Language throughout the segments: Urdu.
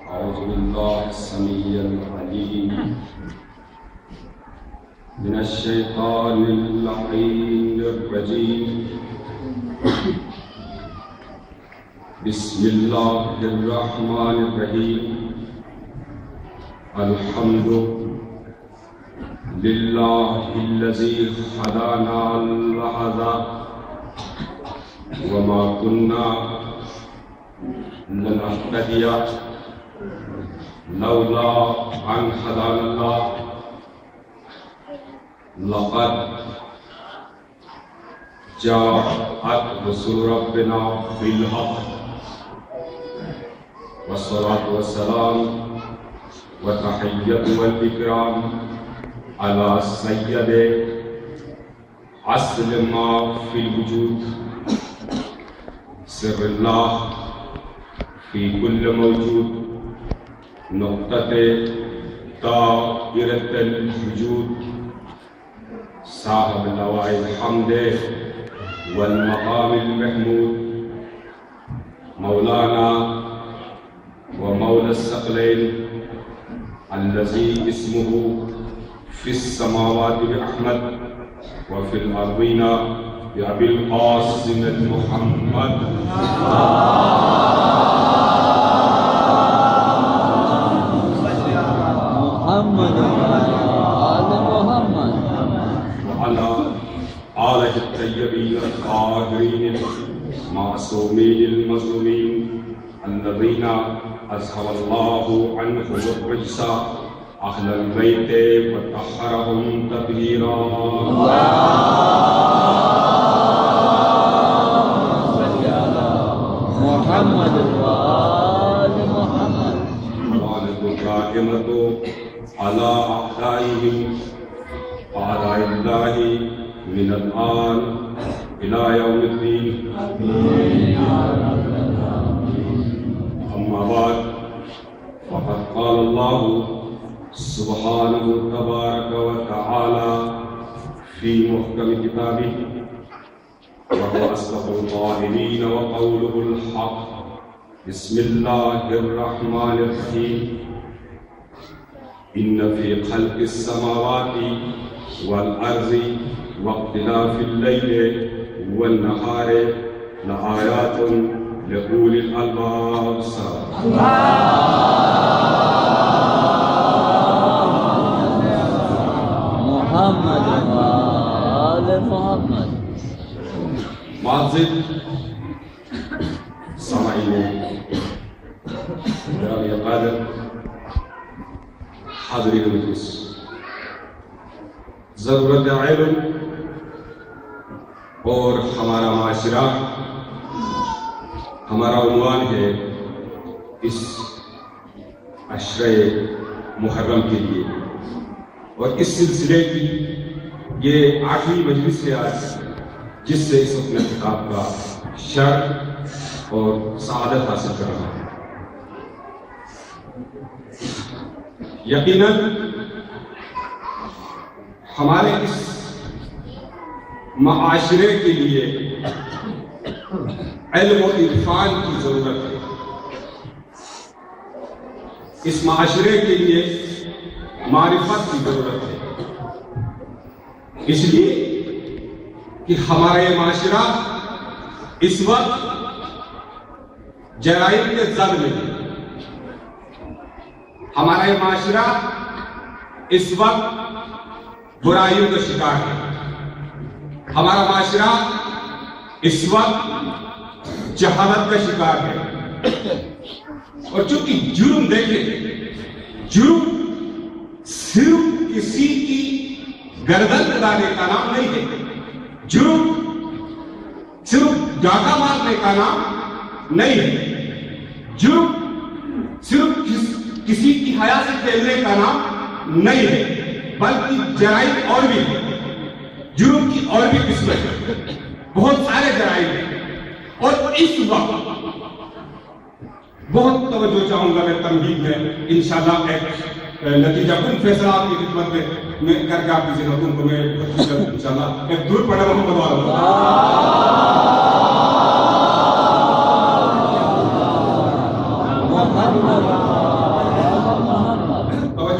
أعوذ بالله السميع العليم من الشيطان اللعين الرجيم. بسم الله الرحمن الرحيم. الحمد لله الذي هدانا لهذا وما كنا لنهتدي لولا أن هدانا الله. لقد جاءت رسل ربنا بالحق والصلاة والسلام وتحية والإكرام على سيد أصل ما في الوجود سر الله في كل موجود نقطة دائرة الوجود صاحب لواء الحمد والمقام المحمود مولانا ومولى الثقلين الذي اسمه في السماوات بأحمد وفي الأرضين بأبي القاسم المحمد. وعلى آله الطيبين الطاهرين المعصومين المظلومين الذين أذهب الله عنهم الرجس أهل البيت وطهرهم تطهيرا. محمد وآل محمد. وعلى الدائمة على أعدائهم أعداء الله من الآن إلى يوم الدين. أما بعد فقد قال الله سبحانه تبارك وتعالى في محكم كتابه وهو أصدق القائلين وقوله الحق. بسم الله الرحمن الرحيم. إن في خلق السماوات والأرض واختلاف الليل والنهار لآيات لأولي الألباب. محمد وآل محمد. معزز سامعین جناب قادر حاضرین مجلس، ضرورت علم اور ہمارا معاشرہ ہمارا عنوان ہے اس عشرہ محرم کے لیے، اور اس سلسلے کی یہ 8ویں مجلس ہے آج، جس سے اس اپنے خطاب کا شرف اور سعادت حاصل کر رہا ہے۔ یقیناً ہمارے اس معاشرے کے لیے علم و عرفان کی ضرورت ہے، اس معاشرے کے لیے معرفت کی ضرورت ہے، اس لیے کہ ہمارا یہ معاشرہ اس وقت جرائم کے زد میں ہے، ہمارا یہ معاشرہ اس وقت برائیوں کا شکار ہے، ہمارا معاشرہ اس وقت جہالت کا شکار ہے، اور چونکہ جرم دیکھیں، جرم صرف کسی کی گردن اڑانے کا نام نہیں ہے، جرم صرف ڈاکہ مارنے کا نام نہیں ہے، جرم صرف کسی کی حیا سے کھیلنے کا نام نہیں ہے، بلکہ جرائم اور بھی ہے، جرم کی اور بھی قسمیں ہیں، بہت سارے جرائم ہیں، اور اس وقت بہت توجہ چاہوں گا میں تمہید میں انشاءاللہ ایک نتیجہ کن فیصلہ آپ کی خدمت میں کر کے آپ کی ذہنوں کو میں انشاءاللہ ایک دور پڑھا محمد والا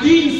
3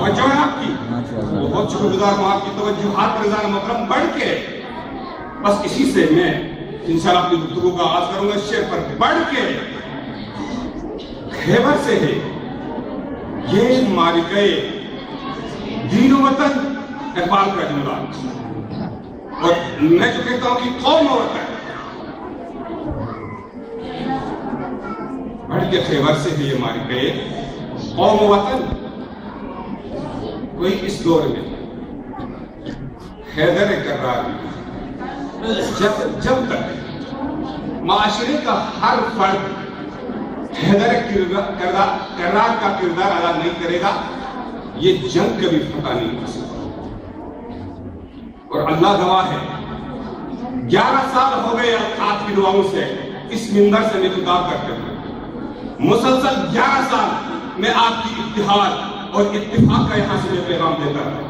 توجہ ہے آپ کی؟ بہت شکر گزار ہوں آپ کی توجہات رضا محترم بڑھ کے. بس اسی سے میں انشاءاللہ اپنی گفتگو کا آغاز کروں گا اس شعر پر بڑھ کے. خیبر سے ہے یہ معرکہ دین و وطن اقبال کا جملہ. اور میں جو کہتا ہوں کہ قوم و وطن بڑھ کے خیبر سے ہے یہ معرکہ قوم و وطن. کوئی اس دور میں حیدر کرار جب تک معاشرے کا ہر فرد حیدر کرار کا کردار ادا نہیں کرے گا یہ جنگ کبھی فتح نہیں ہو سکتا. اور اللہ گواہ ہے 11 سال ہو گئے آپ کی دعاؤں سے اس منبر سے میں خطاب کرتے ہوئے. مسلسل 11 سال میں آپ کی اتحاد اور اتفاق کا یہاں سے میں پیغام دیتا رہا.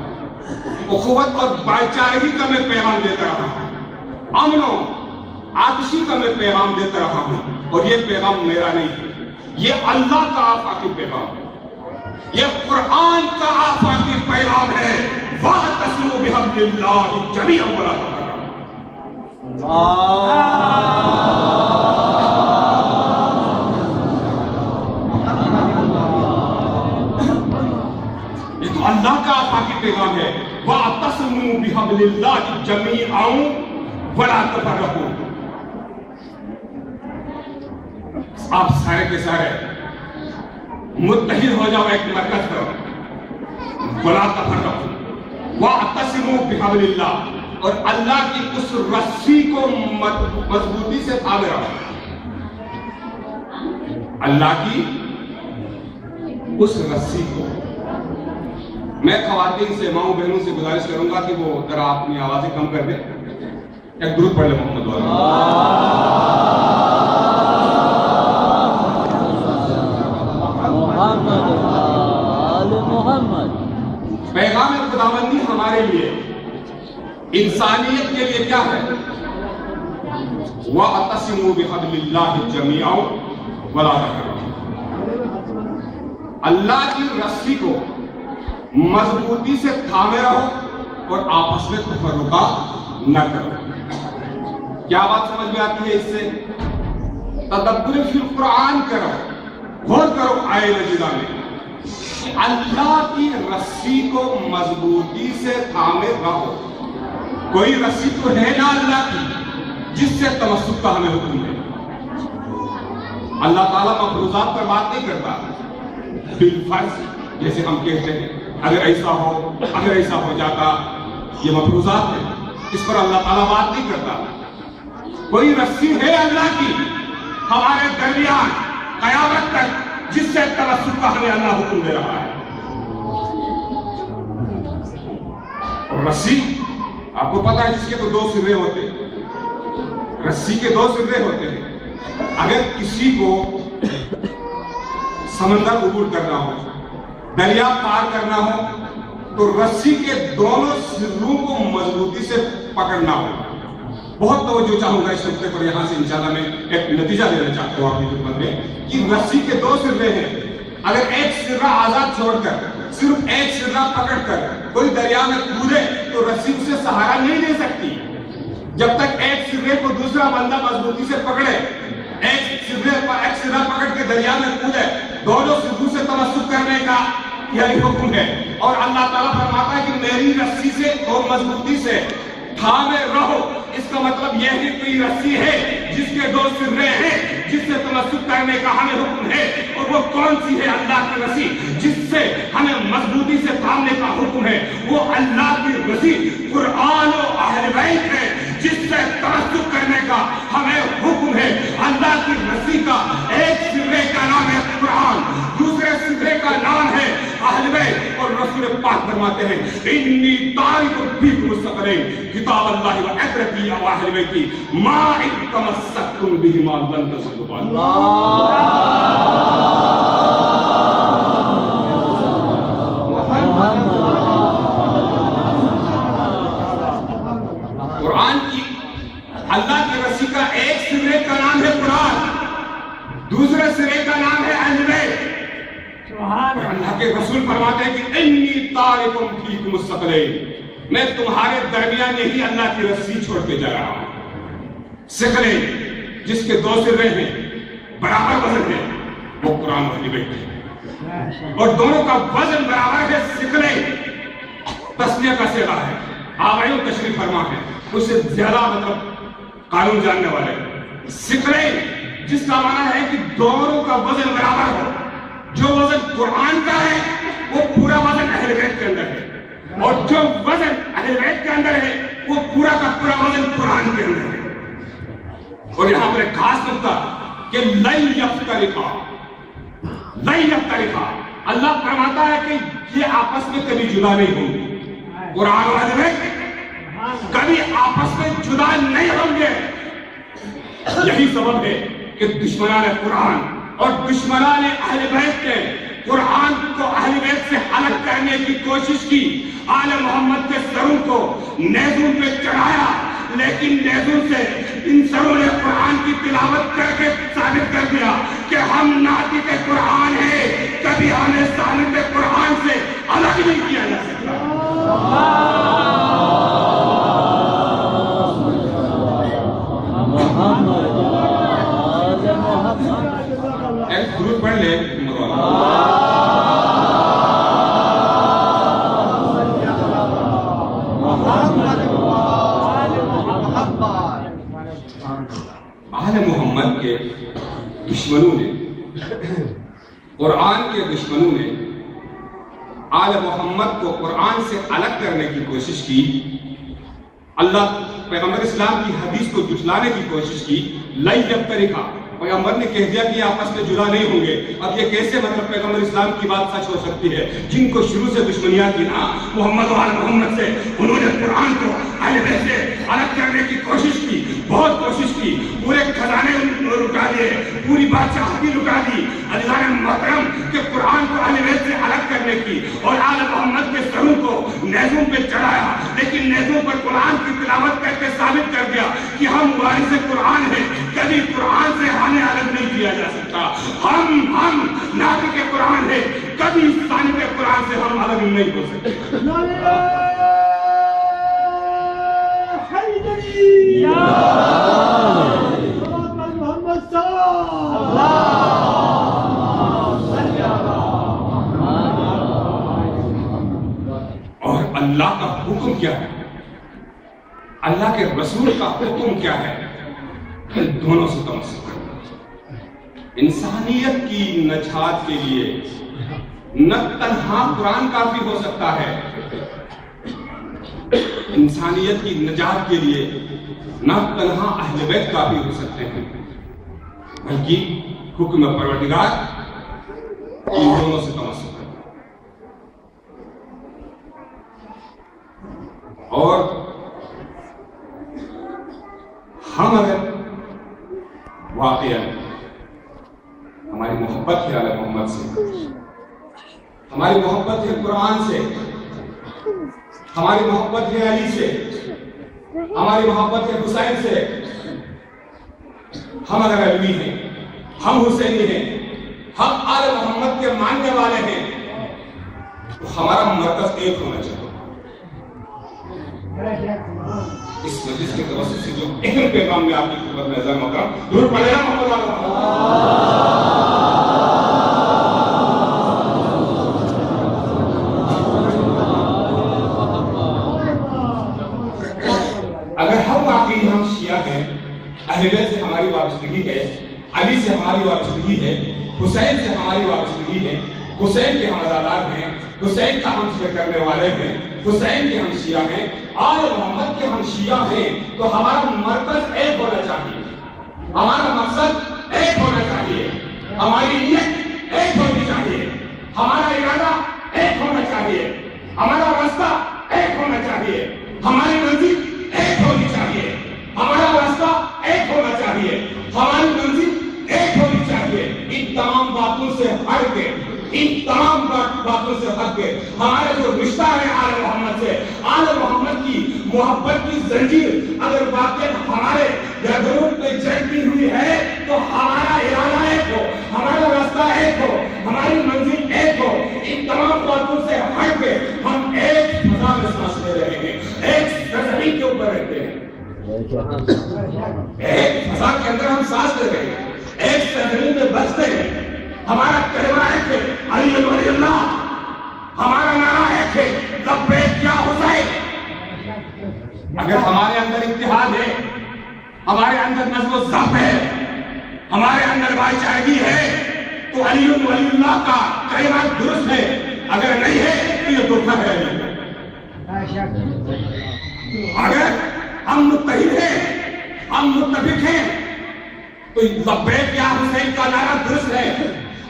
اخوت اور بھائی چارگی کا میں پیغام دیتا رہا ہوں. امن و آتشی کا میں پیغام دیتا رہا ہوں. اور یہ پیغام میرا نہیں ہے, یہ اللہ کا آفاقی پیغام ہے, یہ قرآن کا آفاقی پیغام ہے. وَاعْتَصِمُوا بِحَبْلِ اللَّهِ جَمِيعًا وَلَا تَفَرَّقُوا. یہ تو اللہ کا آفاقی پیغام ہے. وَاعْتَصِمُوا بِحَبْلِ اللَّهِ جَمِيعًا وَلَا تَفَرَّقُوا. آپ سارے کے سارے متحد ہو جاؤ ایک مرکز پر. وَلَا تَفَرَّقُوا وَاعْتَصِمُوا بِحَبْلِ اللَّهِ. اور اللہ کی اس رسی کو مضبوطی سے تھامے رہو. اللہ کی اس رسی کو. میں خواتین سے ماؤں بہنوں سے گزارش کروں گا کہ وہ ذرا اپنی آوازیں کم کر دیں. ایک درود پڑھ لیں محمد والا. پیغام خداوندی ہمارے لیے انسانیت کے لیے کیا ہے؟ وَاعْتَصِمُوا بِحَبْلِ اللَّهِ جَمِيعًا وَلَا تَفَرَّقُوا. اللہ کی رسی کو مضبوطی سے تھامے رہو اور آپس میں تفرقہ نہ کرو. کیا بات سمجھ میں آتی ہے اس سے؟ تدبر فی القرآن کرو, غور کرو آئے نجدہ میں. اللہ کی رسی کو مضبوطی سے تھامے رہو. کوئی رسی تو ہے نا اللہ کی جس سے تمسک کا ہمیں حکم ہے. اللہ تعالیٰ مفروضات پر بات نہیں کرتا بالفرض جیسے ہم کہتے ہیں اگر ایسا ہو جاتا. یہ مفروضات ہے, اس پر اللہ تعالیٰ بات نہیں کرتا. کوئی رسی ہے اللہ کی ہمارے درمیان قیامت تک جس سے تمسک کا ہمیں اللہ حکم دے رہا ہے. اور رسی آپ کو پتا ہے جس کے تو 2 سرے ہوتے ہیں. رسی کے 2 سرے ہوتے ہیں. اگر کسی کو سمندر عبور کرنا ہو, دریا پار کرنا ہو تو رسی کے دونوں سروں کو مضبوطی سے پکڑنا ہوگا. بہت توجہ چاہوں گا اس نقطے پر. یہاں سے انشاءاللہ میں ایک نتیجہ دینا چاہتا ہوں آپ کی خدمت میں کہ رسی کے 2 سرے ہیں. اگر ایک سرا آزاد چھوڑ کر صرف ایک سرا پکڑ کر کوئی دریا میں کودے تو رسی اسے سہارا نہیں دے سکتی. جب تک ایک سرے کو دوسرا بندہ مضبوطی سے پکڑے, ایک سرا پکڑ کے دریا میں کودے, دونوں سروں سے تمسک کرنے کا یہی حکم ہے. اور اللہ تعالیٰ فرماتا ہے کہ میری رسی سے اور مضبوطی سے تھامے رہو. اس کا مطلب یہ ہے کوئی رسی ہے جس کے 2 سرے ہیں جس سے تمسک کرنے کا ہمیں حکم ہے. اور وہ کون سی ہے؟ اللہ کی رسی جس سے ہمیں مضبوطی سے تھامنے کا حکم ہے. وہ اللہ کی رسی قرآن و اہل بیت ہے جس سے تمسک کرنے کا ہمیں حکم ہے. اللہ کی رسی کا ایک سرے کا نام ہے قرآن, دوسرے سرے کا نام ہے اہل بیت. اور رسول پاک فرماتے ہیں انی تارک فیکم الثقلین کتاب اللہ و عترتی و اہل بیتی ما ان تمسکتم بہما لن تضلوا. قرآن کی اللہ کی رسی کا ایک سرے کا نام ہے قرآن, دوسرے سرے کا نام ہے اہل بیت. اور اللہ کہ رسول فرماتے ہیں کہ انی تارکم فیکم الثقلین، میں تمہارے درمیان یہی اللہ کی رسی چھوڑ کے جا رہا ہوں۔ ثقلین جس کے 2 سرے ہیں، برابر وزن ہے، وہ قرآن و اہل بیت ہے، اور دونوں کا وزن برابر ہے۔ ثقلین تسنیہ کا صیغہ ہے، آبائیوں تشریف فرما ہے، اس سے زیادہ مطلب قانون جاننے والے۔ ثقلین جس کا معنی ہے کہ دونوں کا وزن برابر ہو، جو وزن قرآن کا ہے وہ پورا وزن اہل بیت کے اندر ہے، اور جو وزن اہل بیت کے اندر ہے وہ پورا کا پورا وزن قرآن کے اندر ہے۔ اور یہاں پر ایک خاص نقطہ کہ لن یفترقا، لن یفترقا، اللہ فرماتا ہے کہ یہ آپس میں کبھی جدا نہیں ہوں گے۔ قرآن و اہل بیت کبھی آپس میں جدا نہیں ہوں گے۔ یہی سبب ہے کہ دشمنان قرآن اور دشمنان اہل بیت نے قرآن کو اہل بیت سے الگ کرنے کی کوشش کی، آل محمد کے سروں کو نیزوں پہ چڑھایا، لیکن نیزوں سے ان سروں نے قرآن کی تلاوت کر کے ثابت کر دیا کہ ہم ناطق قرآن ہیں، کبھی ہمیں ثابت قرآن سے الگ نہیں کیا جا سکتا۔ ایک درود پڑھ لے آل محمد کے دشمنوں نے، قرآن کے دشمنوں نے آل محمد کو قرآن سے الگ کرنے کی کوشش کی، اللہ پیغمبر اسلام کی حدیث کو جھٹلانے کی کوشش کی۔ لن یفترقا، پیغمبر نے کہہ دیا کہ یہ آپس میں جدا نہیں ہوں گے۔ اب یہ کیسے مطلب پیغمبر اسلام کی بات سچ ہو سکتی ہے؟ جن کو شروع سے دشمنیاں کی نا محمد و آل محمد سے، انہوں نے قرآن کو اہل بیت سے الگ کرنے کی کوشش کی، بہت کوشش کی، پورے خزانے لٹا دیے، پوری بادشاہی لٹا دی عزیزان محترم کہ قرآن کو اہل بیت سے الگ کرنے کی، اور آل محمد کے سروں کو نیزوں پہ چڑھایا، لیکن نیزوں پر قرآن کی تلاوت کر کے ثابت کر دیا کہ ہم وارث قرآن ہیں، کبھی قرآن سے ہمیں الگ نہیں کیا جا سکتا۔ ہم ناطق قرآن ہیں، کبھی صانع قرآن سے ہم الگ نہیں ہو سکتے۔ اور اللہ کا حکم کیا ہے، اللہ کے رسول کا حکم کیا ہے؟ دونوں سے تمسک کرنا۔ انسانیت کی نجات کے لیے نہ تنہا قرآن کافی ہو سکتا ہے، انسانیت کی نجات کے لیے نہ تنہا اہل بیت کافی ہو سکتے ہیں، بلکہ حکم پروردگار ان دونوں سے تمسک کرنا۔ اور ہم اگر واقعا ہماری محبت ہے آل محمد سے، ہماری محبت ہے قرآن سے، ہماری محبت ہے علی سے، ہماری محبت ہے حسین سے، ہم اگر علی ہیں، ہم حسینی ہیں، ہم آل محمد کے ماننے والے ہیں، تو ہمارا مرکز ایک ہونا چاہیے۔ اس مجلس کے توسط سے جو اہم پیغام میں آپ کی خدمت میں عرض مقام درود پڑھے گا محمد اگر ہم واقعی ہم شیعہ ہیں، اہل بیت سے ہماری وابستگی ہے، علی سے ہماری وابستگی ہے، حسین سے ہماری وابستگی ہے، حسین کے ہم عزادار ہیں، حسین کا ہم ذکر کرنے والے ہیں، حسین کے ہم شیعہ ہیں، آل محمد کے ہم شیعہ ہیں، تو ہمارا مرکز ایک ہونا چاہیے، ہمارا مقصد ایک ہونا چاہیے، ہماری نیت ایک ہونی چاہیے، ہمارا ارادہ ایک ہونا چاہیے، ہمارا راستہ ایک ہونا چاہیے، ہماری منزل ایک ہونی چاہیے، ہمارا راستہ ایک ہونا چاہیے، ہماری منزل ایک ہونی چاہیے۔ ان تمام باتوں سے ہٹ کے، ان تمام باتوں سے ہٹ کے ہمارا جو رشتہ ہے آل محمد سے، آل محمد کی محبت کی زنجیر اگر واقعی ہمارے گردنوں پہ جڑی ہوئی ہے تو ہمارا ارادہ ایک ہو، ہمارا راستہ ایک ہو، ہماری منزل ایک ہو۔ ان ہٹ کے ہم ایک فضا میں سانس لے رہے ہیں، ایک سرزمین کے اوپر رہتے ہیں، ایک فضا کے اندر ہم سانس لے رہے ہیں، ایک سرزمین میں بستے ہیں۔ ہمارا کلمہ ایک ہے، علی ولی اللہ، ہمارا نعرہ ایک ہے، لبیک یا حسین۔ اگر ہمارے اندر اتحاد ہے، ہمارے اندر نظم و ضبط ہے، ہمارے اندر بھائی چارگی ہے، تو علی ولی اللہ کا کلمہ درست ہے، اگر نہیں ہے تو یہ دھوکہ ہے۔ اگر ہم متحد ہیں، ہم متفق ہیں، تو لبیک یا حسین کا نعرہ درست ہے،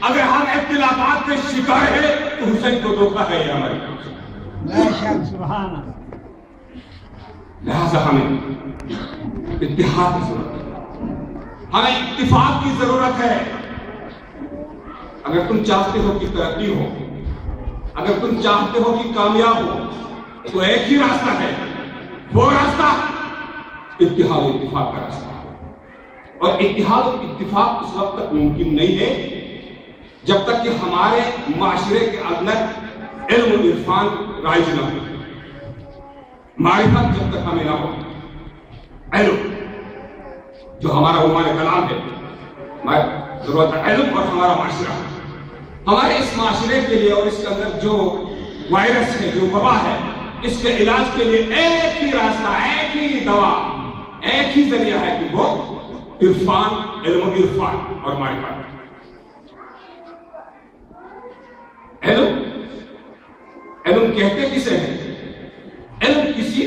اگر ہم اختلافات کے شکار ہیں تو حسین کو دھوکہ ہے یہ ہماری۔ لہذا ہمیں اتحاد کی ضرورت ہے، ہمیں اتفاق کی ضرورت ہے۔ اگر تم چاہتے ہو کہ ترقی ہو، اگر تم چاہتے ہو کہ کامیاب ہو، تو ایک ہی راستہ ہے، وہ راستہ اتحاد و اتفاق کا راستہ ہے۔ اور اتحاد و اتفاق اس وقت تک ممکن نہیں ہے جب تک کہ ہمارے معاشرے کے اندر علم و عرفان رائج نہ ہو، معرفت جب تک ہمیں نہ ہو، علم جو ہمارا عنوان کلام ہے، ضرورت ہے علم اور ہمارا معاشرہ۔ ہمارے اس معاشرے کے لیے اور اس کے اندر جو وائرس ہے، جو وبا ہے، اس کے علاج کے لیے ایک ہی راستہ، ایک ہی دوا، ایک ہی ذریعہ ہے کہ وہ عرفان، علم و عرفان اور معرفت۔ علم کہتے کسے ہیں؟ علم کسی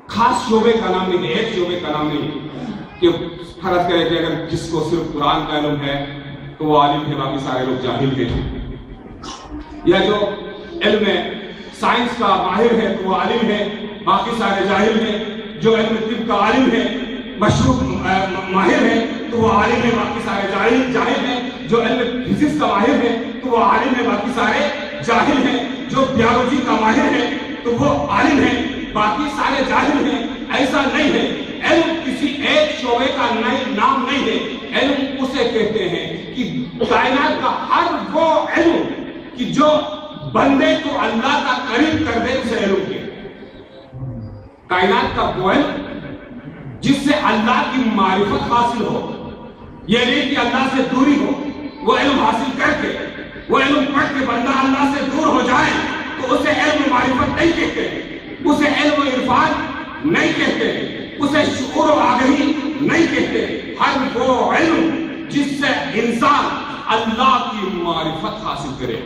خاص شعبے کا نام نہیں ہے، ایک شعبے کا نام نہیں ہے کہ فرض کرے کہ اگر جس کو صرف قرآن کا علم ہے تو وہ عالم ہے، باقی سارے لوگ جاہل ہیں، یا جو علم سائنس کا ماہر ہے تو وہ عالم ہے، باقی سارے جاہل ہیں، جو علم طب کا عالم ہے، مشروع ماہر ہے تو وہ عالم ہے، باقی سارے جاہل ہیں، جو علم فزکس کا ماہر ہے تو وہ عالم ہے، باقی سارے جاہل ہیں، جو بیولوجی کا ماہر ہے تو وہ عالم ہے، باقی سارے جاہل ہیں۔ ایسا نہیں ہے، علم کسی ایک شعبے کا نام نہیں ہے، علم اسے کہتے ہیں کہ کائنات کا ہر وہ علم کہ جو بندے کو اللہ کا قریب کر دے، اسے علم کہتے ہیں۔ کائنات کا وہ علم جس سے اللہ کی معرفت حاصل ہو، یہ نہیں کہ اللہ سے دوری ہو، وہ علم حاصل کر کے، وہ علم پڑھ کے بندہ اللہ سے دور ہو جائے تو اسے علم معرفت نہیں کہتے، اسے علم و عرفان نہیں کہتے، اسے شعور و آگہی نہیں کہتے۔ ہر وہ علم جس سے انسان اللہ کی معرفت حاصل کرے۔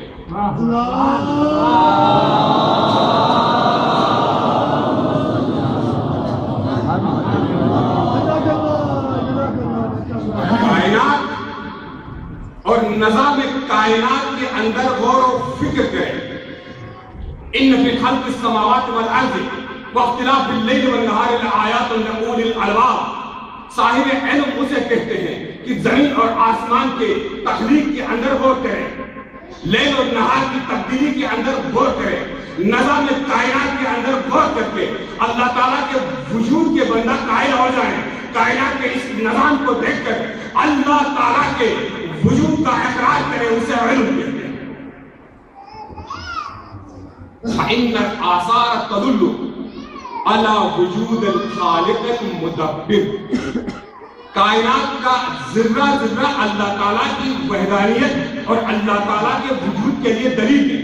کائنات اور نظام کائنات کے اندر غور و فکر کرے۔ ان فی خلق السماوات والارض واختلاف اللیل والنہار لآیات لأولی الالباب۔ صاحب علم اسے کہتے ہیں کہ زمین اور آسمان کے تخلیق کے اندر غور کرے، لیل اور نہار کی تبدیلی کے اندر غور کرے، نظام کائنات کے اندر غور کر کے اللہ تعالیٰ کے وجود کے بندہ قائل ہو جائیں۔ کائنات کے اس نظام کو دیکھ کر اللہ تعالیٰ کے وجود کا اقرار کرے، اسے علم کہتے ہیں۔ فَإِنَّ الْآثَارَ تَدُلُّ عَلَى وُجُودِ الْخَالِقِ الْمُدَبِّرِ۔ کائنات کا ذرہ ذرہ اللہ تعالیٰ کی وحدانیت اور اللہ تعالیٰ کے وجود کے لیے دلیل ہے۔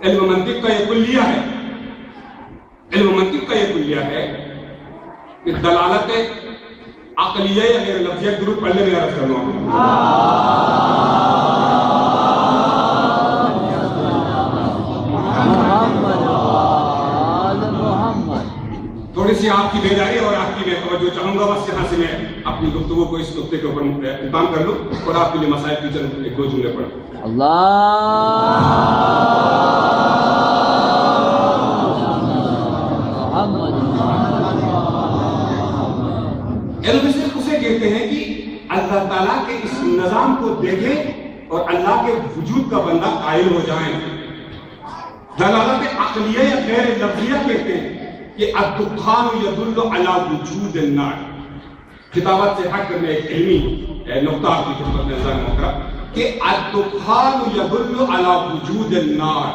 علم منطق کا یہ کلیہ ہے، علم منطق کا یہ کلیہ ہے کہ دلالت عقلیہ یا غیر لفظیہ درود پڑھنے میں عرض کرنا ہوں۔ تھوڑی سی آپ کی بیداری اور آپ کی میں توجہ چاہوں گا، بس یہاں سے میں اپنی گفتگو کو اس نقطے کے اوپر اختتام کر لوں اور آپ کے لیے مسائل کی چند ایک دو جملے پڑھوں۔ علم صرف اسے کہتے ہیں کہ اللہ تعالیٰ کے اس نظام کو دیکھیں اور اللہ کے وجود کا بندہ قائل ہو جائیں۔ دلالت عقلیہ یا غیر لفظیہ کہتے ہیں کہ الدخان يدل على وجود النار۔ خطابت سے ہٹ کر میں ایک علمی نقطہ آپ کی خدمت میں ذکر کروں کہ الدخان يدل على وجود النار۔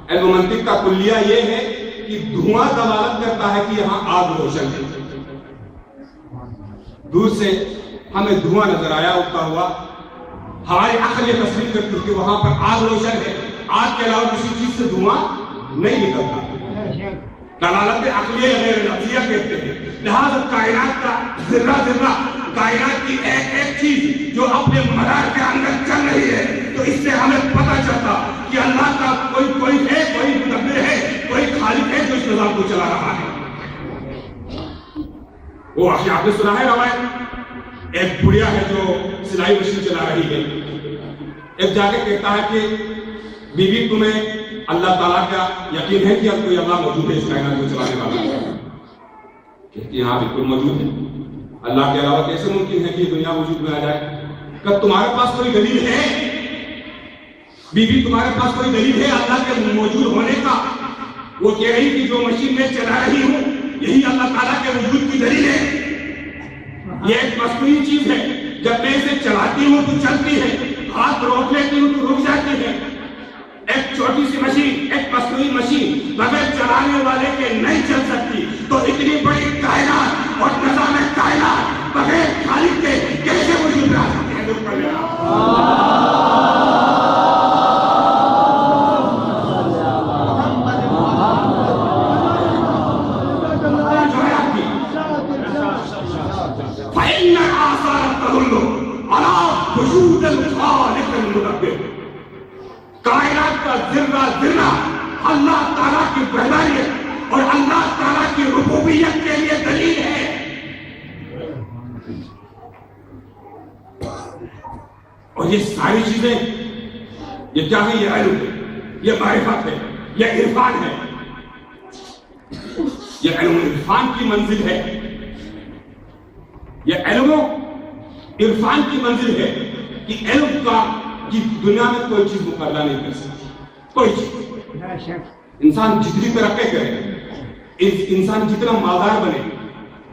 علم منطق کا کلیہ یہ ہے کہ دھواں دلالت کرتا ہے کہ یہاں آگ روشن ہے. دور سے ہمیں دھواں نظر آیا اٹھتا ہوا، ہماری عقل یہ تصویر کرتی ہے کہ وہاں پر آگ روشن ہے. آگ کے علاوہ کسی چیز سے دھواں نہیں نکلتا. دلالت عقلیہ غیر لفظیہ کہتے ہیں. لہذا کائنات کا ذرہ ذرہ، کائنات کی ایک ایک چیز جو اپنے مدار کے اندر چل رہی ہے، تو اس سے ہمیں پتہ چلتا کہ اللہ کا کوئی ہے، کوئی مدبر ہے، کوئی خالق ہے جو اس نظام کو چلا رہا ہے. وہ واقعہ آپ نے سنا ہے روایت، ایک بڑھیا ہے جو سلائی مشین چلا رہی ہے. ایک جا کے کہتا ہے کہ بیوی تمہیں اللہ تعالیٰ کا یقین ہے کہ اب کوئی اللہ موجود ہے اس کائنات کو چلانے والا؟ کہتی ہاں بالکل موجود ہے. اللہ کے علاوہ کیسے ممکن ہے کہ یہ دنیا وجود میں آ جائے؟ کہ تمہارے پاس کوئی دلیل ہے؟ بیوی تمہارے پاس کوئی دلیل ہے اللہ کے موجود ہونے کا؟ وہ کہہ رہی کہ جو مشین میں چلا رہی ہوں یہی اللہ تعالیٰ کے وجود کی دلیل ہے. یہ ایک مصنوعی چیز ہے، جب میں اسے چلاتی ہوں تو چلتی ہے، ہاتھ روک لیتی ہوں تو رک جاتی ہے. ایک چھوٹی سی مشین، ایک مصنوعی مشین بغیر چلانے والے کے نہیں چل سکتی، تو اتنی بڑی کائنات اور نظام کائنات بغیر خالق کے کیسے وجود میں آ سکتے ہیں؟ فَإِنَّ الْآثَارَ تَدُلُّ عَلَىٰ وُجُودِ الْخَالِقِ الْمُدَبِّرِ. کائنات کا ذرہ ذرہ اللہ تعالیٰ کی وحدانیت اور اللہ تعالیٰ کی ربوبیت کے لیے دلیل ہے. اور یہ ساری چیزیں، یہ کیا ہے؟ یہ علم ہے، یہ معرفت ہے، یہ عرفان ہے. یہ علم عرفان کی منزل ہے. یہ علم عرفان کی منزل ہے کہ علم کا کہ دنیا میں کوئی چیز مقابلہ نہیں کر سکتی. کوئی چیز، انسان جتنی ترقی کرے، انسان جتنا مالدار بنے،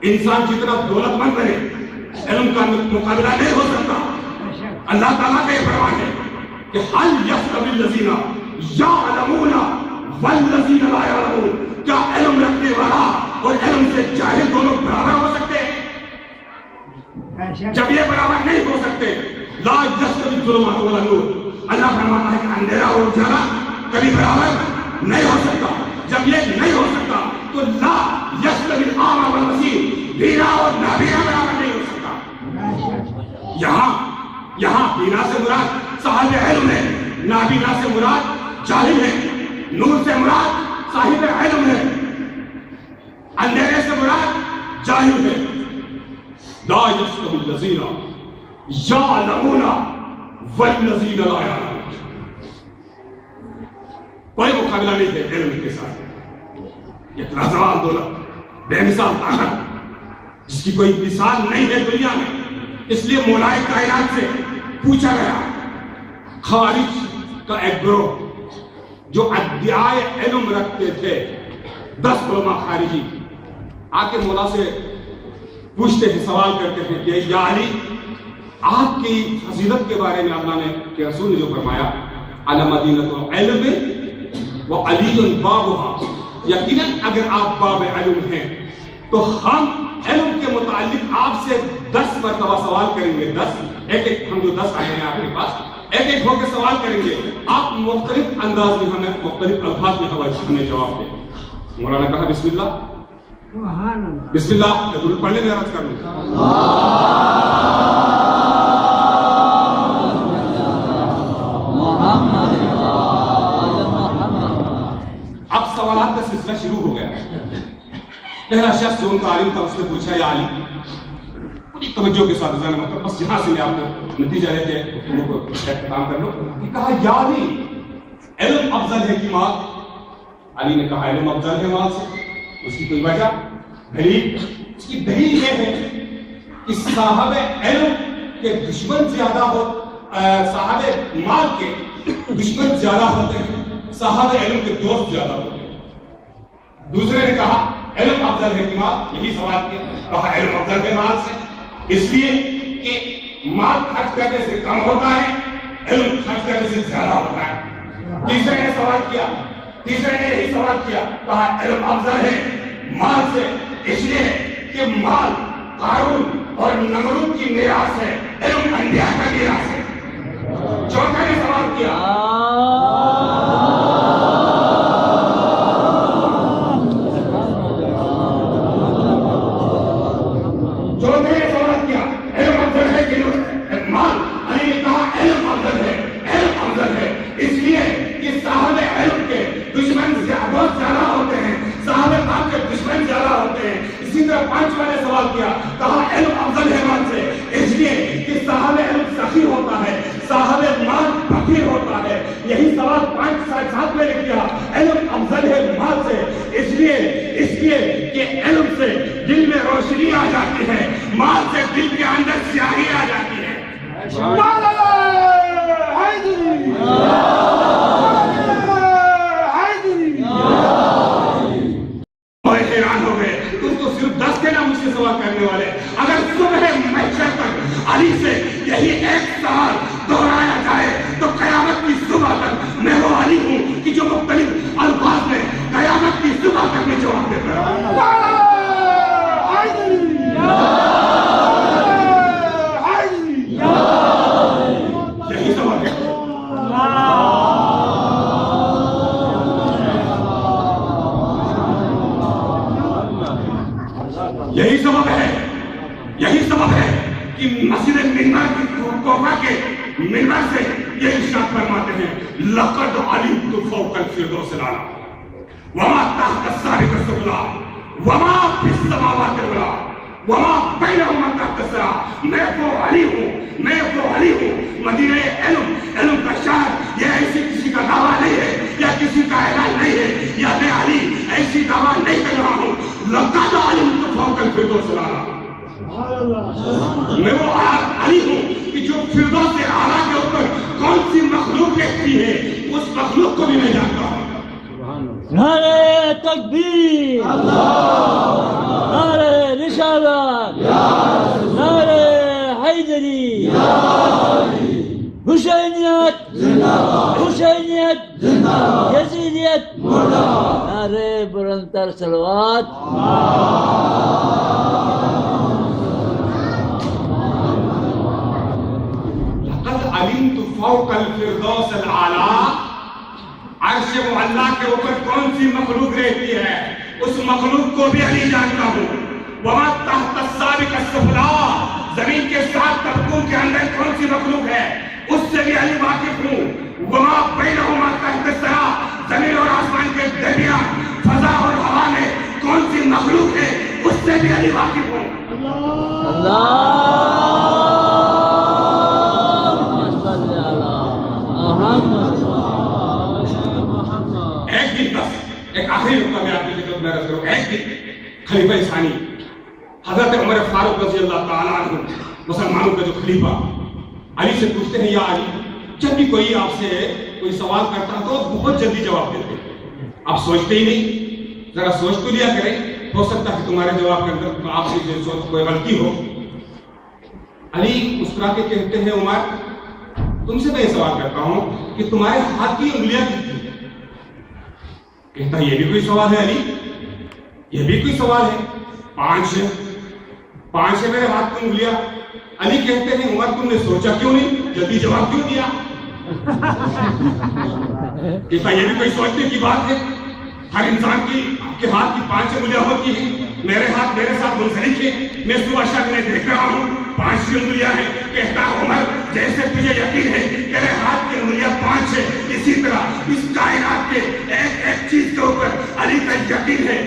انسان جتنا دولت مند بنے، علم کا مقابلہ نہیں ہو سکتا. اللہ تعالیٰ کا یہ فرمان ہے کہ هل يستوي الذين يعلمون والذين لا يعلمون. کیا علم رکھنے والا اور علم سے جاہل دونوں برابر ہو سکتے ہیں؟ جب یہ برابر نہیں ہو سکتے، لا يستوي الظلمات والنور. اللہ فرماتا ہے کہ اندھیرا اور اجالا کبھی برابر نہیں ہو سکتا. جب یہ نہیں ہو سکتا تو لا يستوي الاعمى والبصير، بینا اور نابینا برابر نہیں ہو سکتا. یہاں بینا سے مراد صاحب علم ہے، نابینا سے مراد جاہل ہے، نور سے مراد صاحب علم ہے، اندھیرے سے مراد جاہل ہے. لا يستوي الذين يعلمون والذين لا يعلمون. کوئی مقابلہ نہیں ہے علم کے ساتھ. یہ لازوال دولت، بے مثال طاقت جس کی کوئی مثال نہیں ہے دنیا میں. اس لیے مولائے کائنات سے پوچھا گیا، خوارج کا ایک گروہ جو ادعائے علم رکھتے تھے، 10 علماء خارجی آ کے مولا سے پوچھتے ہیں، سوال کرتے ہیں کہ یا علی، آپ کی فضیلت کے بارے میں اللہ نے کہ رسول نے جو فرمایا، علی مدینۃ العلم وعلی بابها. یقیناً اگر آپ باب علم ہیں تو ہم علم کے متعلق آپ سے 10 مرتبہ سوال کریں گے. 10 ایک ہم جو 10 آئے ہیں آپ کے پاس، ایک ہو کے سوال کریں گے. آپ مختلف انداز میں ہمیں مختلف الفاظ میں ہمیں جواب دیں. مولانا نے کہا بسم اللہ، بسم اللہ درود پڑھنے میں عرض کر لوں. اب سوالات کا سلسلہ شروع ہو گیا. پہلا شخص جو ان کا عالم تھا اس نے پوچھا، یا علی، پوری توجہ کے ساتھ ذہن میں بس یہاں سے میں آپ کو نتیجہ لے کے ان کو اختتام کر لوں. کہا یا علی، علم افضل ہے کہ مال؟ علی نے کہا علم افضل ہے مال سے. اس کی کوئی وجہ؟ دلیل؟ اس کی دلیل یہ ہے کہ صاحب علم کے دشمن زیادہ ہو، صاحب مال کے دشمن زیادہ ہوتے ہیں، صاحب علم کے دوست زیادہ ہوتے ہیں. دوسرے نے کہا علم افضل ہے کہ مال؟ یہی سوال کیا. کہا علم افضل ہے مال سے، اس لیے کہ مال خرچ کرنے سے کم ہوتا ہے، علم خرچ کرنے سے زیادہ ہوتا ہے. تیسرے نے سوال کیا تیسرے نے یہی سوال کیا، کہا علم افضل ہے مال سے، اس لیے کہ مال قارون اور نمرود کی میراث ہے، علم انبیاء کا میراث ہے۔ چوتھے نے سوال کیا، علم افضل ہے کہ مال؟ علی نے کہا علم افضل ہے، علم افضل ہے اس لیے کہ صاحب علم کے دشمن بہت زیادہ ہوتے ہیں، صاحب کام کے دشمن زیادہ ہوتے ہیں۔ اسی طرح پانچواں نے سوال کیا، کہا علم افضل ہے مال سے، اس لیے کہ صاحب علم سخی ہوتا ہے، صاحب مال فقیر ہوتا ہے۔ یہی سوال ساتھ میں نے کیا، علم افضل ہے مال سے، اس لیے کہ علم سے دل میں روشنی آ جاتی ہے، مال سے دل کے اندر سیاہی آ جاتی ہے۔ حیران ہو گئے، تم تو صرف 10 کے نام مجھ سے سوال کرنے والے، اگر صبح محشر تک علی سے یہی ایک سوال دہرایا جائے تو قیامت کی صبح تک میں وہ علی ہوں کہ جو مختلف الفاظ میں قیامت کی صبح تک میں جواب دیتا ہوں۔ یہی سبب ہے، یہی سبب ہے کہ مسجد منبر کی کوفہ کے منبر سے یہ ارشاد فرماتے ہیں، لقد علمت فوق الفردوس الاعلی وما تحت السابق السفلی وما فی السماوات العلی وما بینہما تحت الثری۔ میں وہ علی ہوں، مدینہ علم کا شہر۔ یہ ایسی کسی کا دعویٰ نہیں ہے یا کسی کا اعلان نہیں ہے، یا میں علی ایسی دعویٰ نہیں کر رہا ہوں۔ لقد علمت فوق الفردوس الاعلی، میں وہ علی ہوں کہ جو فردوس اعلیٰ کے اوپر کون سی مخلوق رہتی ہے اس مخلوق کو بھی میں جانتا ہوں۔ نعرہ تکبیر، نعرہ رسالت، نعرہ حیدری، حسینیت، یزیدیت، نعرہ بلندتر صلوات۔ لقد علمت فوق الفردوس الاعلی، عرش معلیٰ کے اوپر کون سی مخلوق رہتی ہے اس مخلوق کو بھی علی جانتا ہوں۔ وما تحت السابق السفلی، زمین کے 7 طبقوں کے اندر کون سی مخلوق ہے اس سے بھی علی واقف ہوں۔ وما بینہما تحت الثری، زمین اور آسمان کے درمیان فضا اور ہوا میں کون سی مخلوق ہے اس سے بھی علی واقف ہوں۔ ایک آخری نقطہ میں آپ کی خدمت میں عرض کروں۔ ایک دن خلیفہ ثانی حضرت عمر فاروق رضی اللہ تعالیٰ عنہ، مسلمانوں کا جو خلیفہ، علی سے پوچھتے ہیں، یا علی، جب بھی کوئی آپ سے کوئی سوال کرتا تو بہت جلدی جواب دیتے، آپ سوچتے ہی نہیں، ذرا سوچ تو لیا کریں، ہو سکتا ہے کہ تمہارے جواب کے اندر آپ سے کوئی غلطی ہو۔ علی مسکرا کے کہتے ہیں، عمر، تم سے میں یہ سوال کرتا ہوں کہ تمہارے ہاتھ کی انگلیاں کتنی؟ کہتا ہے، یہ بھی کوئی سوال ہے علی، یہ بھی کوئی سوال ہے؟ 5 ہے میرے ہاتھ کی انگلیاں۔ علی کہتے ہیں، عمر تم نے سوچا کیوں نہیں، جلدی جواب کیوں دیا؟ کہتا ہے، یہ بھی کوئی سوچنے کی بات ہے؟ ہر انسان کے ہاتھ کی 5 انگلیاں ہوتی ہیں، میرے ہاتھ میرے ساتھ منسلک ہے، میں صبح شام میں دیکھ رہا ہوں 5 انگلیاں ہیں۔ کہتا ہے، عمر، جیسے تجھے یقین ہے میرے ہاتھ کی انگلیاں 5 ہے، اسی طرح اس کائنات کے ایک چیز کے اوپر علی کا یقین ہے،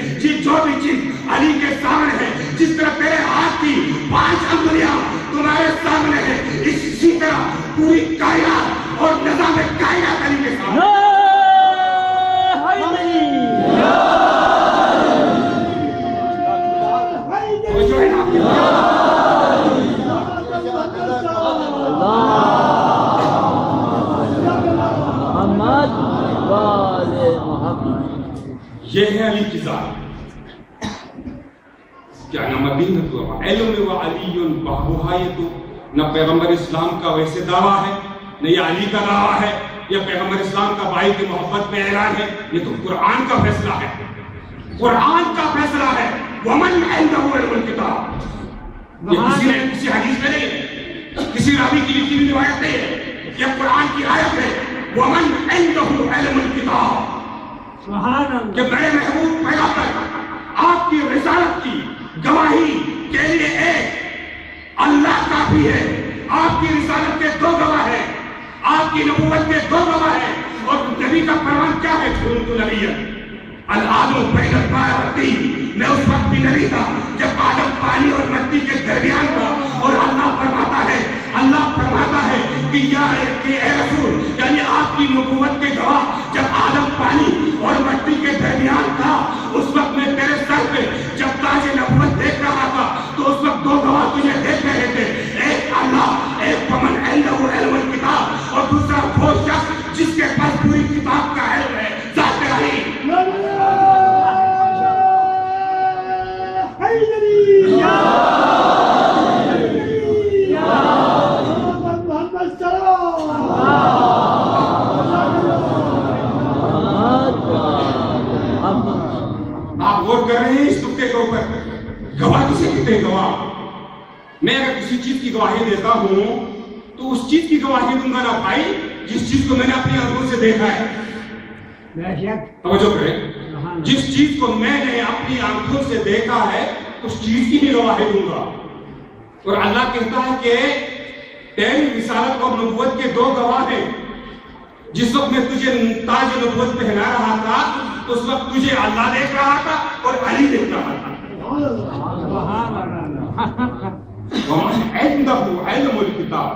جو بھی چیز علی کے سامنے ہے، جس طرح تیرے ہاتھ کی 5 انگلیاں تمہارے سامنے ہے، اسی طرح پوری کائنات اور نظام کائنات علی کے سامنے۔ یہ ہے علی کی ذات، کیا نہ مدینہ علم و علی بابوہا۔ یہ تو نہ پیغمبر اسلام کا ویسے دعویٰ ہے، نہ یہ علی کا دعویٰ ہے، یا پیغمبر اسلام کا بھائی کی محبت میں اعلان ہے، یہ تو قرآن کا فیصلہ ہے، قرآن کا فیصلہ ہے۔ ومن عنده علم الکتاب، یہ کسی حدیث میں نہیں ہے، کسی راوی کی لکھی ہوئی روایت نہیں ہے، یہ قرآن کی آیت ہے۔ ومن عنده علم الکتاب، کہ میرے محبوب پیغمبر آپ کی رسالت کی گواہی کے لیے ایک اللہ کافی ہے۔ آپ کی رسالت کے دو گواہ ہیں، آپ کی نبوت کے دو گواہ ہیں، اور نبی کا فرمان کیا ہے؟ کنت نبیا الآدم بین الماء والطین، میں اس وقت بھی نبی تھا جب آدم پانی اور مٹی کے درمیان تھا، اور اللہ فرماتا ہے کہ یا اے رسول، یعنی آپ کی نبوت کے گواہ جب آدم پانی اور مٹی کے درمیان تھا، اس وقت میں تیرے سر پہ جب تاج نبوت دیکھ رہا تھا تو اس وقت دو گواہ تجھے دیکھ رہے تھے، ایک اللہ، ایک ومن عنده علم الکتاب، اور دوسرا وہ شخص جس کے پاس پوری کتاب کا علم ہے، ذات العلی۔ آپ غور کر رہے ہیں اس نقطے کے اوپر، گواہ کسے کہتے ہیں؟ گواہ، میں اگر کسی چیز کی گواہی دیتا ہوں تو اس چیز کی گواہی دوں گا نا بھائی جس چیز کو میں نے اپنی آنکھوں سے دیکھا ہے۔ توجہ کریں، جس چیز کو میں نے اپنی آنکھوں سے دیکھا ہے اس چیز کی بھی گواہی دوں گا۔ اور اللہ کہتا ہے کہ تیری رسالت اور نبوت کے دو گواہ ہیں۔ جس وقت میں تجھے تاج نبوت پہنا رہا تھا اس وقت تجھے اللہ دیکھ رہا تھا اور علی دیکھ رہا تھا۔ ومن عنده علم الکتاب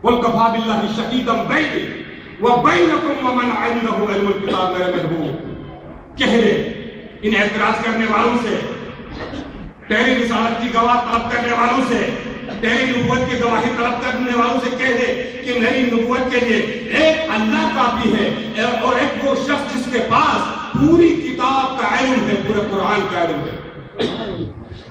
وَلْكَفَى بِاللَّهِ شَهِيدًا بَيْنِي وَبَيْنَكُمْ وَمَنْ عِندَهُ عِلْمُ الْكِتَابِ میرے محبوب، کہہ دے ان اعتراض کرنے والوں سے، تیری رسالت کی گواہ طلب کرنے والوں سے، تیری نبوت کی گواہی طلب کرنے والوں سے کہہ دے کہ میری نبوت کے لیے ایک اللہ کافی ہے، اور ایک وہ شخص جس کے پاس پوری کتاب کا علم ہے، پورے قرآن کا علم ہے۔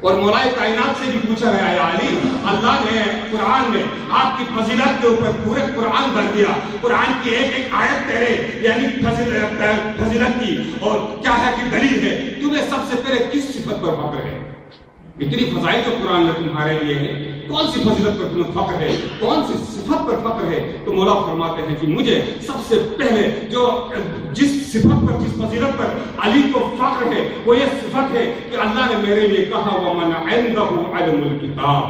اور مولا کائنات سے بھی پوچھا گیا یا علی، اللہ نے قرآن میں آپ کی فضیلت کے اوپر پورے قرآن بھر دیا، قرآن کی ایک ایک آیت تیرے یعنی فضیلت کی اور کیا ہے کہ دلیل ہے، تمہیں سب سے پہلے کس صفت پر فخر ہے؟ اتنی فضائل جو قرآن میں تمہارے لیے ہے، کون سی فضیلت پر تمہیں فخر ہے، کون سی صفت پر فخر ہے؟ تو مولا فرماتے ہیں کہ مجھے سب سے پہلے جو جس صفت پر، جس فضیلت پر علی کو فخر ہے وہ یہ صفت ہے کہ اللہ نے میرے لیے کہا وَمَنْ عِنْدَهُ عِلْمُ الْكِتَابِ۔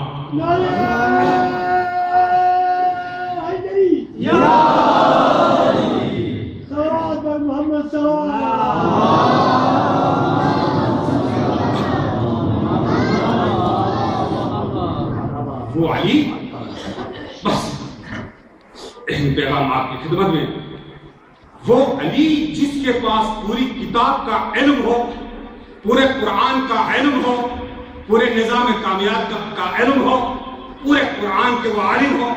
وہ علی، بس پیغام آپ کی خدمت میں، وہ علی جس کے پاس پوری کتاب کا علم ہو، پورے قرآن کا علم ہو، پورے نظام کامیاب کا علم ہو، پورے قرآن کے وہ عالم ہو،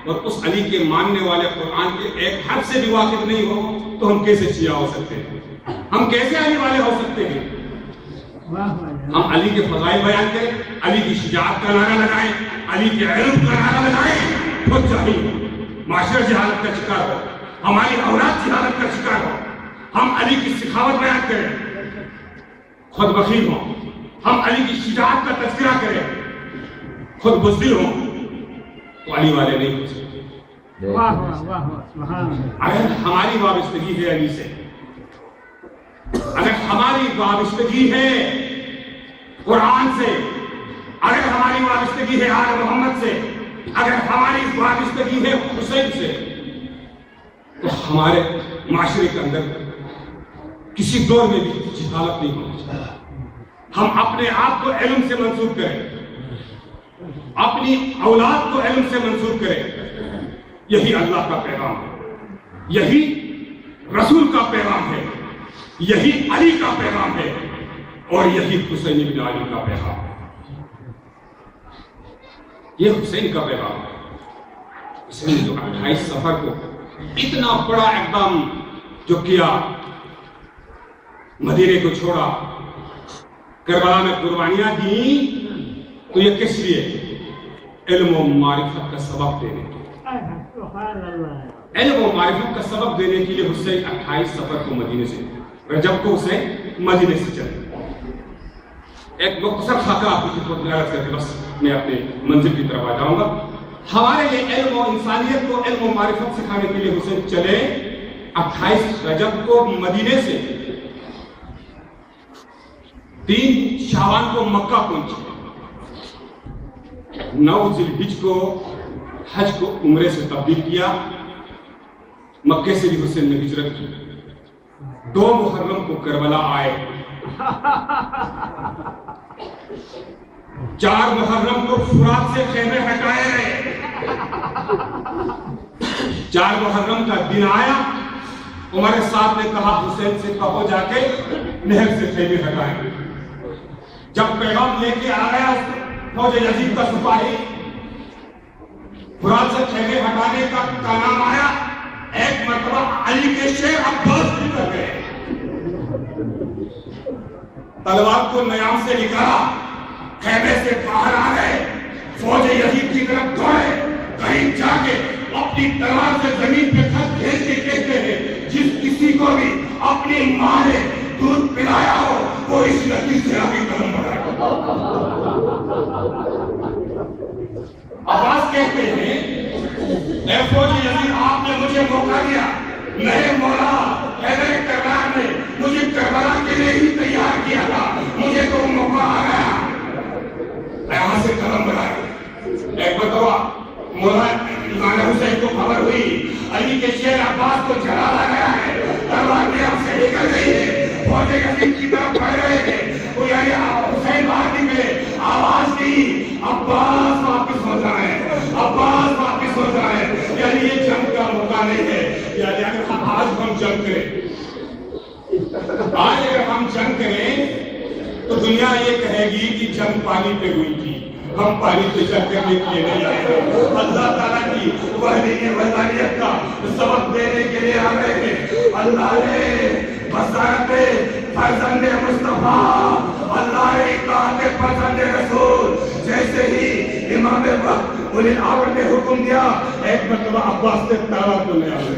اور اس علی کے ماننے والے قرآن کے ایک حرف سے بھی واقف نہیں ہو، تو ہم کیسے شیعہ ہو سکتے ہیں؟ ہم کیسے علی والے ہو سکتے ہیں؟ ہم علی کے فضائل بیان کریں، علی کی شجاعت کا نعرہ لگائیں، علی کے علم کا نعرہ لگائیں، خود جاہل معاشرہ جہالت کا شکار ہو، ہماری اولاد جہالت کا شکار ہو، ہم علی کی سخاوت بیان کریں، خود بخیل ہوں، ہم علی کی شجاعت کا تذکرہ کریں، خود بزدل ہوں، تو علی والے نہیں ہو سکتے۔ اگر ہماری وابستگی ہے علی سے، اگر ہماری وابستگی ہے قرآن سے، اگر ہماری وابستگی ہے آل محمد سے، اگر ہماری وابستگی ہے حسین سے، تو ہمارے معاشرے کے اندر کسی دور میں بھی جہالت نہیں ہونا چاہیے۔ ہم اپنے آپ کو علم سے منسوب کریں، اپنی اولاد کو علم سے منسوب کریں، یہی اللہ کا پیغام ہے، یہی رسول کا پیغام ہے، یہی علی کا پیغام ہے، اور یہی حسین بن علی کا پیغام ہے۔ یہ حسین کا پیغام ہے، حسین جو 28 صفر کو اتنا بڑا اقدام جو کیا، مدینے کو چھوڑا، کربلا میں قربانیاں دیں، تو یہ کس لیے؟ علم و معرفت کا سبق دینے کے، علم و معرفت کا سبق دینے کے لیے حسین 28 سفر کو مدینے سے رجب کو حسین مدینے سے چلے. ایک مختصر خاکہ آپ کی خدمت میں عرض کر کے بس میں اپنے منزل کی طرف آ جاؤں گا. ہمارے لیے علم و انسانیت کو علم و معرفت سکھانے کے لیے حسین چلے 28 رجب کو مدینے سے 3 شعبان کو مکہ پہنچے. 9 ذی الحجہ کو حج کو عمرے سے تبدیل کیا. مکے سے بھی حسین نے ہجرت کی. 2 محرم کو کربلا آئے. 4 محرم کو فرات سے خیمے ہٹائے گئے. 4 محرم کا دن آیا. عمر صاحب نے کہا حسین سے کہو جا کے نہر سے خیمے ہٹائیں. جب پیغام لے کے آ گیا فوج یزید کا سپاہی فرات سے خیمے ہٹانے کا نام آیا. ایک مرتبہ علی کے شیر عباس بھی کر گئے. تلوار کو نیام سے نکالا. خیمے سے باہر آ گئے. فوج یزید کی طرف دوڑے. کہیں جا کے اپنی تلوار سے زمین پہ خط بھیج کے کہتے ہیں جس کسی کو بھی اپنی ماں نے دودھ پلایا ہو وہ اس لڑکی سے آگے قدم بڑھائے. عباس کہتے ہیں اے فوج یزید آپ نے مجھے موقع دیا. میرے مولا حیدر کرار نے مجھے کربلا کے لیے ہی تیار کیا تھا. مجھے تو موقع آ گیا. یہاں سے قدم بڑھائے. ایک مرتبہ مولا امام حسین کو خبر ہوئی علی کے شیر عباس کو جلالا گیا ہے. تلوار میں اب سے نکل گئی ہے. فوج یزید کی طرف بڑھ رہے تھے. وہ یعنی حسین باہر نکلے. آواز دی عباس واپس ہو جائیں. عباس واپس ہو جائیں. یعنی یہ جنگ کا موقع نہیں ہے. یعنی اگر آج ہم جنگ کریں آج اگر ہم جنگ کریں تو دنیا یہ کہے گی کہ جنگ پانی پہ ہوئی تھی. ہم پانی پہ جنگ کرنے کے لیے نہیں آئے ہیں. اللہ تعالیٰ کی وحدانی وحدانیت کا سبق دینے کے لیے آ رہے ہیں. اللہ نے بصارت فرزند مصطفیٰ اللہ نے اطاعت فرزند رسول جیسے ہی امام وقت اولی الامر نے حکم دیا ایک مرتبہ عباس سے تالا تو لے آئے.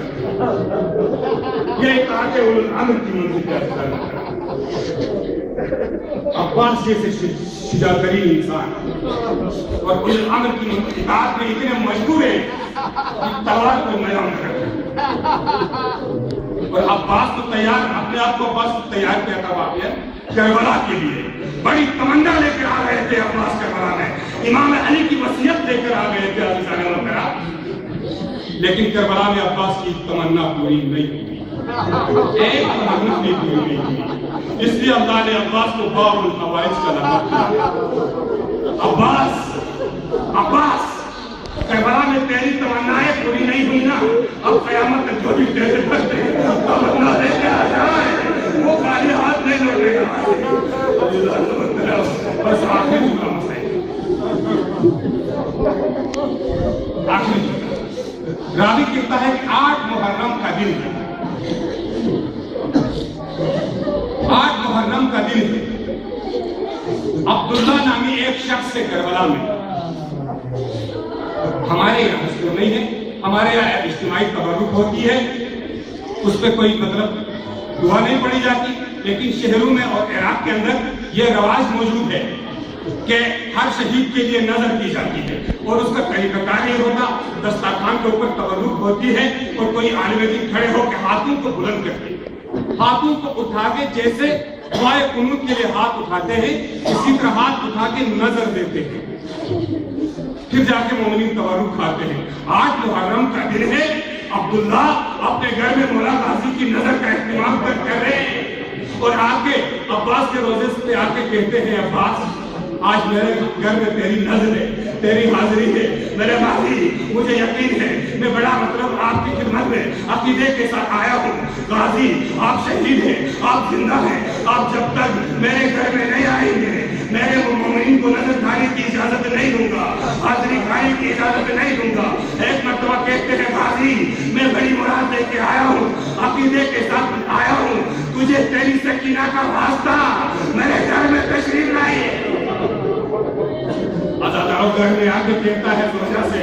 یہ اطاعت اولی الامر کی منزل ہے. عباس جیسے شجاع ترین انسان اور اولی الامر کی اطاعت میں اتنے مجبور ہے کہ تلوار کو میدان میں رکھے. اور عباس تو تیار اپنے آپ کو عباس تیار کیا تھا واقعہ کربلا کے لیے. بڑی تمنا لے کر آ رہے تھے عباس کربلا میں. امام علی کی وصیت لے کر آ گئے تھے عزیزان محترم. لیکن کربلا میں عباس کی تمنا پوری نہیں ہوئی. ایک تمنا بھی پوری نہیں ہوئی. اس لیے اللہ نے عباس کو باب الحوائج کا لقب دیا. عباس کربلا میں تیری تمنائیں پوری نہیں ہوئی نا. اب قیامت تک جو بھی تیرے بچے تمنا لے کے آ جائے وہ خالی ہاتھ نہیں لوٹے گا. بس آخری جملہ مسئلہ آخری جملہ راوی کہتا ہے کہ 8 محرم کا دن ہے. 8 محرم کا دن ہے. عبداللہ نامی ایک شخص سے کربلا میں ہمارے یہاں دستور نہیں ہے. ہمارے یہاں اجتماعی تبرک ہوتی ہے. اس پہ کوئی مطلب دعا نہیں پڑھی جاتی. لیکن شہروں میں اور عراق کے اندر یہ رواج موجود ہے کہ ہر شہید کے لیے نظر کی جاتی ہے. اور اس کا طریقہ کار یہ ہوتا دسترخوان کے اوپر تبرک ہوتی ہے اور کوئی عالم دین کھڑے ہو کے ہاتھوں کو بلند کرتے ہیں. ہاتھوں کو اٹھا کے جیسے دعائے قنوت کے لیے ہاتھ اٹھاتے ہیں اسی طرح ہاتھ اٹھا کے نظر دیتے ہیں. پھر جا کے مومنین تبرک کھاتے ہیں. 8 محرم کا دن ہے. عبداللہ اپنے گھر میں مولا غازی کی نظر کا اہتمام کر رہے ہیں اور آ کے عباس کے روزے سے آ کے کہتے ہیں عباس آج میرے گھر میں تیری نظر ہے تیری حاضری ہے. میرے غازی مجھے یقین ہے میں بڑا مطلب آپ کی خدمت میں عقیدے کے ساتھ آیا ہوں. غازی آپ شہید ہیں آپ زندہ ہیں. آپ جب تک میرے گھر میں نہیں آئیں گے میرے مومنین کو نظر کھانے کی اجازت نہیں دوں گا. حاضری کھانے کی اجازت نہیں دوں گا. ایک مرتبہ کہتے ہیں غازی میں بڑی مراد لے کے آیا ہوں عقیدے کے ساتھ آیا ہوں. تجھے تیری سکینہ کا واسطہ میرے گھر میں تشریف لائیے. گھر میں آ کے کہتا ہے سوچا سے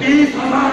30,000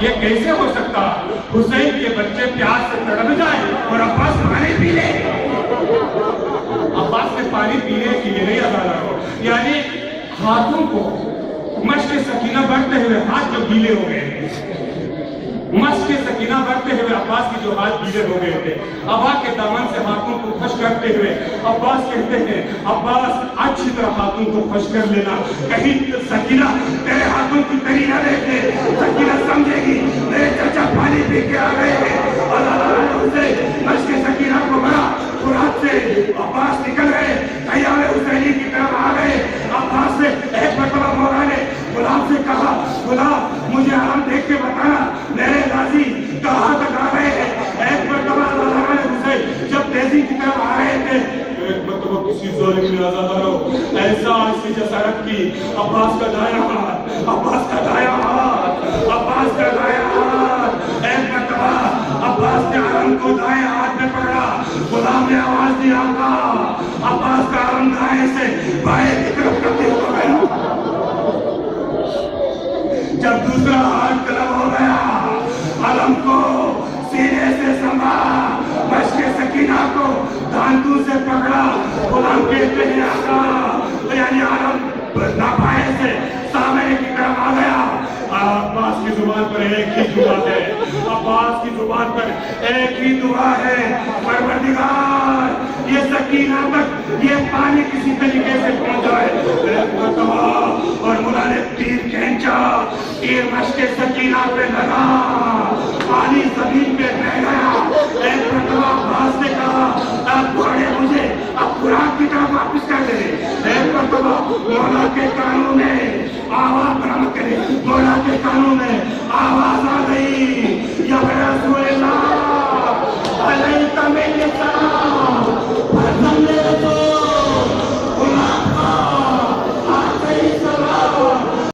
یہ کیسے ہو سکتا؟ حسین کے بچے پیاس سے تڑپ جائے اور عباس پانی پی لے۔ عباس نے پانی پینے کے لیے نہیں ادا ہو، یعنی ہاتھوں کو مشق سکینہ بڑھتے ہوئے ہاتھ جو گیلے ہو گئے، مشق سکینہ بڑھتے ہوئے عباس کی جو ہاتھ گیلے ہو گئے تھے، عباس کے دامن سے ہاتھوں کو خشک کرتے ہوئے عباس کہتے ہیں عباس اچھی طرح ہاتھوں کو خشک کر لینا، کہیں سکینہ تیرے ہاتھوں کی تری نہ دیکھے، سکینہ سمجھے گی میرے چچا پانی پی کے آ گئے ہیں۔ اللہ سے مشق سکینہ کو بڑا فرات سے عباس نکل گئے، تیار حسینی کی طرف آ گئے۔ عباس سے ایک مرتبہ مولا نے غلام سے کہا، غلام مجھے آرام دیکھ کے بتانا میرے غازی کہاں تک آ گئے ہیں۔ ایک مرتبہ اللہ حسین جب تیزی کی طرف آ رہے تھے، ایک مرتبہ کسی ظالم نے آزادارو ایسا ایسی جسارت کی، عباس کا دائیں ہاتھ، عباس کا دائیں ہاتھ، عباس کا دائیں ہاتھ، ایک مرتبہ عباس نے عرم کو دائیں ہاتھ میں پکڑا، غلام نے آواز دیا عباس کا عرم دائیں سے بائیں کی طرف تبدیل ہو گیا۔ جب دوسرا ہاتھ طلب ہو گیا، علم کو سینے سے سنبھالا، مشق سکینہ کو دھانتوں سے پکڑا، غلام کہتے ہیں آقا، یعنی علم ناپائے سے سامنے کی طرف آ گیا۔ عباس کی زبان پر ایک ہی دعا ہے، عباس کی زبان پر ایک ہی دعا ہے، پروردگار یہ سکینہ تک یہ پانی کسی طریقے سے پہنچ جائے۔ اور مولا نے تیر کھینچا، تیر مشق سکینہ پہ لگا، پانی زمین پہ بہ گیا۔ ایک مرتبہ عباس نے کہا اب گھوڑے مجھے اب خوراک کی طرف واپس کر دے۔ ایک مرتبہ مولا کے کانوں میں آواز برآمد کرے، مولا